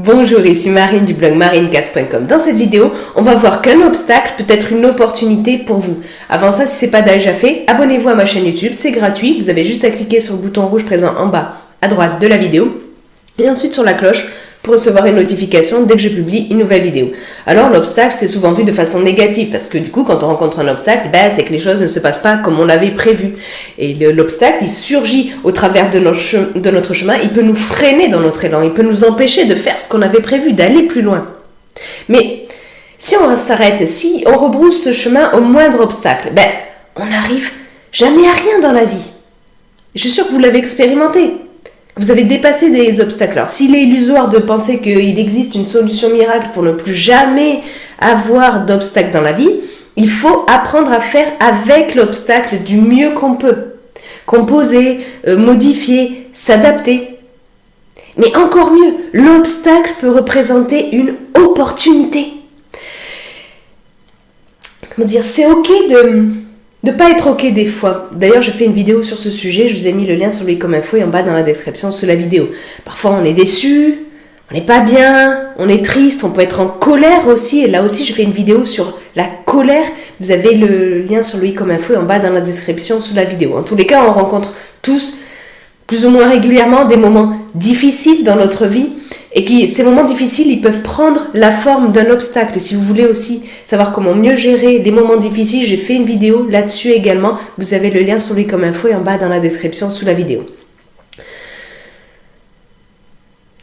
Bonjour, ici Marine du blog marinecast.com. Dans cette vidéo, on va voir qu'un obstacle peut être une opportunité pour vous. Avant ça, si ce n'est pas déjà fait, abonnez-vous à ma chaîne YouTube, c'est gratuit. Vous avez juste à cliquer sur le bouton rouge présent en bas à droite de la vidéo et ensuite sur la cloche pour recevoir une notification dès que je publie une nouvelle vidéo. Alors l'obstacle, c'est souvent vu de façon négative parce que du coup, quand on rencontre un obstacle, c'est que les choses ne se passent pas comme on l'avait prévu. Et l'obstacle, il surgit au travers de notre chemin, il peut nous freiner dans notre élan, il peut nous empêcher de faire ce qu'on avait prévu, d'aller plus loin. Mais si on s'arrête, si on rebrousse ce chemin au moindre obstacle, on n'arrive jamais à rien dans la vie. Je suis sûre que vous l'avez expérimenté. Vous avez dépassé des obstacles. Alors, s'il est illusoire de penser qu'il existe une solution miracle pour ne plus jamais avoir d'obstacles dans la vie, il faut apprendre à faire avec l'obstacle du mieux qu'on peut. Composer, modifier, s'adapter. Mais encore mieux, l'obstacle peut représenter une opportunité. Comment dire, c'est ok de pas être ok des fois. D'ailleurs, j'ai fait une vidéo sur ce sujet, je vous ai mis le lien sur lui comme info et en bas dans la description sous la vidéo. Parfois, on est déçu, on n'est pas bien, on est triste, on peut être en colère aussi. Et là aussi, j'ai fait une vidéo sur la colère. Vous avez le lien sur lui comme info et en bas dans la description sous la vidéo. En tous les cas, on rencontre tous, plus ou moins régulièrement, des moments difficiles dans notre vie. Et ces moments difficiles, ils peuvent prendre la forme d'un obstacle. Et si vous voulez aussi savoir comment mieux gérer les moments difficiles, j'ai fait une vidéo là-dessus également. Vous avez le lien sur lui comme info et en bas dans la description sous la vidéo.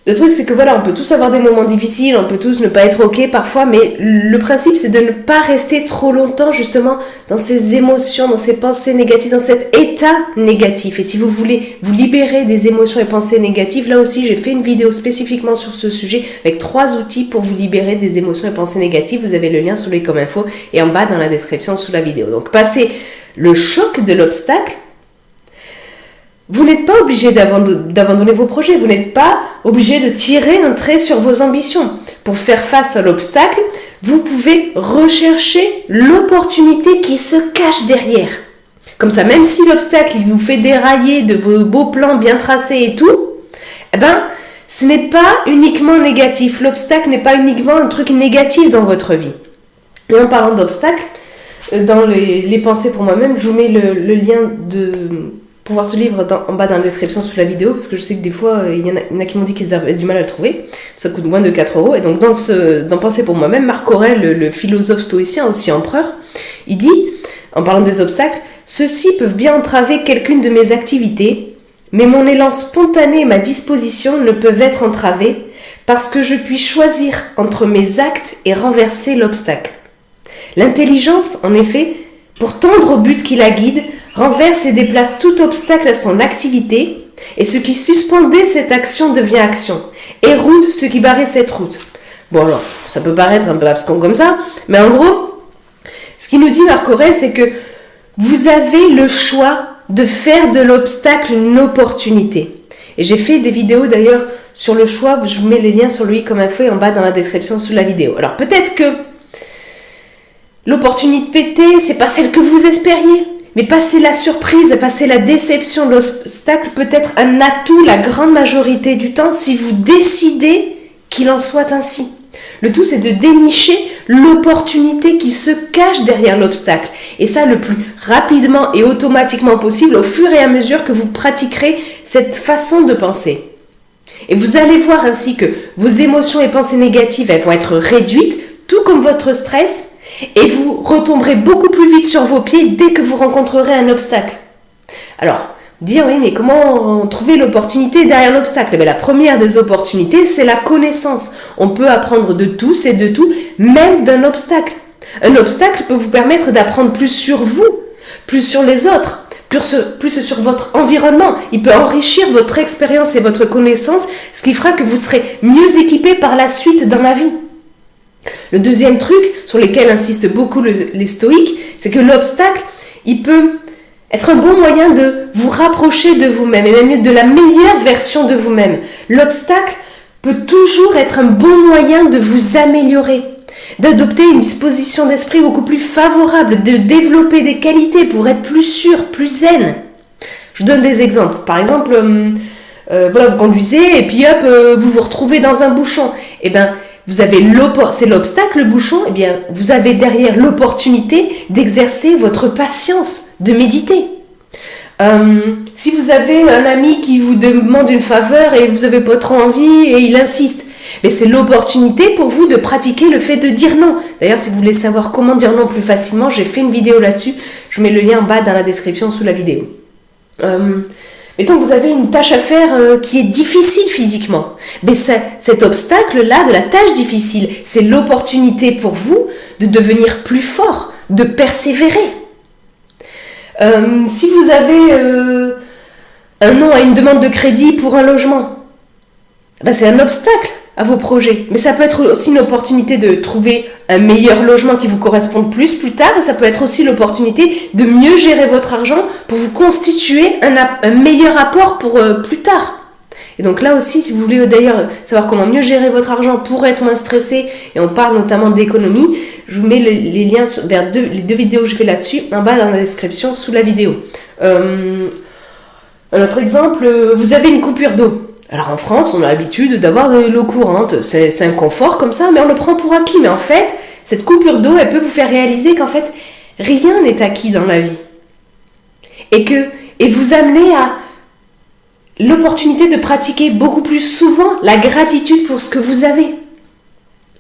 Le truc, c'est que voilà, on peut tous avoir des moments difficiles, on peut tous ne pas être ok parfois, mais le principe, c'est de ne pas rester trop longtemps justement dans ces émotions, dans ces pensées négatives, dans cet état négatif. Et si vous voulez vous libérer des émotions et pensées négatives, là aussi, j'ai fait une vidéo spécifiquement sur ce sujet avec 3 outils pour vous libérer des émotions et pensées négatives. Vous avez le lien sur les comme info et en bas dans la description sous la vidéo. Donc, passez le choc de l'obstacle. Vous n'êtes pas obligé d'abandonner vos projets, vous n'êtes pas obligé de tirer un trait sur vos ambitions. Pour faire face à l'obstacle, vous pouvez rechercher l'opportunité qui se cache derrière. Comme ça, même si l'obstacle il vous fait dérailler de vos beaux plans bien tracés et tout, ce n'est pas uniquement négatif. L'obstacle n'est pas uniquement un truc négatif dans votre vie. Et en parlant d'obstacle, dans les pensées pour moi-même, je vous mets le lien pour voir ce livre en bas dans la description sous la vidéo, parce que je sais que des fois, il y en a qui m'ont dit qu'ils avaient du mal à le trouver. Ça coûte moins de 4 €. Et donc, dans Penser pour moi-même, Marc Aurèle, le philosophe stoïcien, aussi empereur, il dit, en parlant des obstacles, « Ceux-ci peuvent bien entraver quelqu'une de mes activités, mais mon élan spontané et ma disposition ne peuvent être entravés parce que je puis choisir entre mes actes et renverser l'obstacle. L'intelligence, en effet, pour tendre au but qui la guide, renverse et déplace tout obstacle à son activité, et ce qui suspendait cette action devient action, et route ce qui barrait cette route. » Bon alors, ça peut paraître un peu abscon comme ça, mais en gros, ce qu'il nous dit Marc Aurèle, c'est que vous avez le choix de faire de l'obstacle une opportunité. Et j'ai fait des vidéos d'ailleurs sur le choix, je vous mets les liens sur lui comme info et en bas dans la description sous la vidéo. Alors peut-être que l'opportunité, c'est pas celle que vous espériez. Mais passer la surprise, passer la déception, l'obstacle peut être un atout la grande majorité du temps si vous décidez qu'il en soit ainsi. Le tout, c'est de dénicher l'opportunité qui se cache derrière l'obstacle. Et ça, le plus rapidement et automatiquement possible au fur et à mesure que vous pratiquerez cette façon de penser. Et vous allez voir ainsi que vos émotions et pensées négatives, elles vont être réduites, tout comme votre stress, et vous retomberez beaucoup plus vite sur vos pieds dès que vous rencontrerez un obstacle. Alors, dire oui, mais comment trouver l'opportunité derrière l'obstacle ? La première des opportunités, c'est la connaissance. On peut apprendre de tous et de tout, même d'un obstacle. Un obstacle peut vous permettre d'apprendre plus sur vous, plus sur les autres, plus sur votre environnement. Il peut enrichir votre expérience et votre connaissance, ce qui fera que vous serez mieux équipé par la suite dans la vie. Le deuxième truc, sur lequel insistent beaucoup les stoïques, c'est que l'obstacle, il peut être un bon moyen de vous rapprocher de vous-même, et même de la meilleure version de vous-même. L'obstacle peut toujours être un bon moyen de vous améliorer, d'adopter une disposition d'esprit beaucoup plus favorable, de développer des qualités pour être plus sûr, plus zen. Je vous donne des exemples. Par exemple, voilà, vous conduisez et puis hop, vous vous retrouvez dans un bouchon. Eh bien, c'est l'obstacle, le bouchon. Eh bien, vous avez derrière l'opportunité d'exercer votre patience, de méditer. Si vous avez un ami qui vous demande une faveur et vous n'avez pas trop envie et il insiste, mais c'est l'opportunité pour vous de pratiquer le fait de dire non. D'ailleurs, si vous voulez savoir comment dire non plus facilement, j'ai fait une vidéo là-dessus. Je mets le lien en bas dans la description sous la vidéo. Mettons que vous avez une tâche à faire qui est difficile physiquement. Mais cet obstacle-là, de la tâche difficile, c'est l'opportunité pour vous de devenir plus fort, de persévérer. Si vous avez un non à une demande de crédit pour un logement, ben c'est un obstacle à vos projets. Mais ça peut être aussi une opportunité de trouver un meilleur logement qui vous corresponde plus tard. Et ça peut être aussi l'opportunité de mieux gérer votre argent pour vous constituer un meilleur apport pour plus tard. Et donc là aussi, si vous voulez d'ailleurs savoir comment mieux gérer votre argent pour être moins stressé, et on parle notamment d'économie, je vous mets les liens vers les 2 vidéos que je fais là-dessus, en bas dans la description sous la vidéo. Un autre exemple, vous avez une coupure d'eau. Alors en France, on a l'habitude d'avoir de l'eau courante, c'est un confort comme ça, mais on le prend pour acquis. Mais en fait, cette coupure d'eau, elle peut vous faire réaliser qu'en fait, rien n'est acquis dans la vie. Et vous amener à l'opportunité de pratiquer beaucoup plus souvent la gratitude pour ce que vous avez.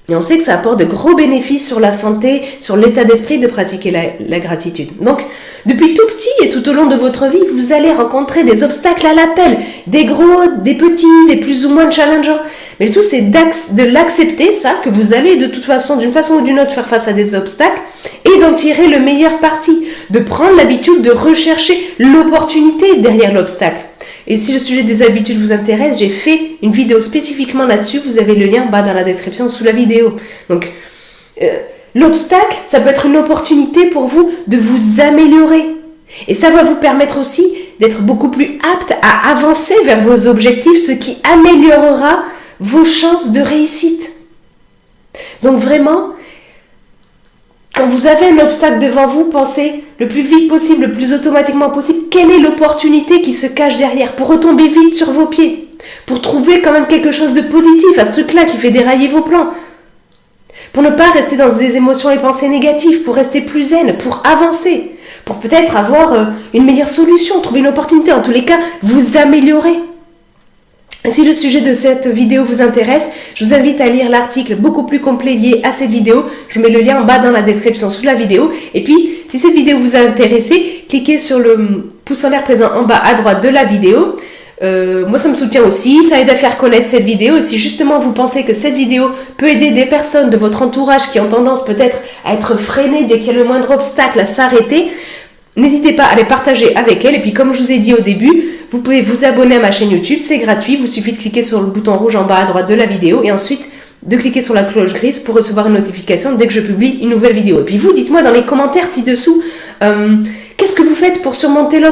Et on sait que ça apporte de gros bénéfices sur la santé, sur l'état d'esprit de pratiquer la gratitude. Donc, depuis tout petit et tout au long de votre vie, vous allez rencontrer des obstacles à l'appel, des gros, des petits, des plus ou moins challengeants. Mais le tout, c'est de l'accepter, ça, que vous allez de toute façon, d'une façon ou d'une autre, faire face à des obstacles et d'en tirer le meilleur parti, de prendre l'habitude de rechercher l'opportunité derrière l'obstacle. Et si le sujet des habitudes vous intéresse, j'ai fait une vidéo spécifiquement là-dessus. Vous avez le lien en bas dans la description sous la vidéo. Donc, l'obstacle, ça peut être une opportunité pour vous de vous améliorer. Et ça va vous permettre aussi d'être beaucoup plus apte à avancer vers vos objectifs, ce qui améliorera vos chances de réussite. Donc vraiment, quand vous avez un obstacle devant vous, pensez le plus vite possible, le plus automatiquement possible, quelle est l'opportunité qui se cache derrière pour retomber vite sur vos pieds, pour trouver quand même quelque chose de positif à ce truc-là qui fait dérailler vos plans, pour ne pas rester dans des émotions et pensées négatives, pour rester plus zen, pour avancer, pour peut-être avoir une meilleure solution, trouver une opportunité, en tous les cas, vous améliorer. Si le sujet de cette vidéo vous intéresse, je vous invite à lire l'article beaucoup plus complet lié à cette vidéo. Je mets le lien en bas dans la description sous la vidéo. Et puis, si cette vidéo vous a intéressé, cliquez sur le pouce en l'air présent en bas à droite de la vidéo. Moi, ça me soutient aussi, ça aide à faire connaître cette vidéo. Et si justement vous pensez que cette vidéo peut aider des personnes de votre entourage qui ont tendance peut-être à être freinées dès qu'il y a le moindre obstacle, à s'arrêter, n'hésitez pas à les partager avec elles. Et puis comme je vous ai dit au début, vous pouvez vous abonner à ma chaîne YouTube, c'est gratuit. Vous suffit de cliquer sur le bouton rouge en bas à droite de la vidéo et ensuite de cliquer sur la cloche grise pour recevoir une notification dès que je publie une nouvelle vidéo. Et puis vous, dites-moi dans les commentaires ci-dessous, qu'est-ce que vous faites pour surmonter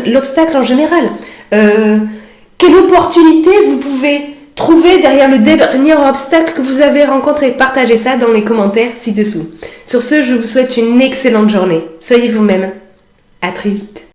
l'obstacle en général, quelle opportunité vous pouvez trouver derrière le dernier obstacle que vous avez rencontré. Partagez ça dans les commentaires ci-dessous. Sur ce, je vous souhaite une excellente journée. Soyez vous-même. À très vite.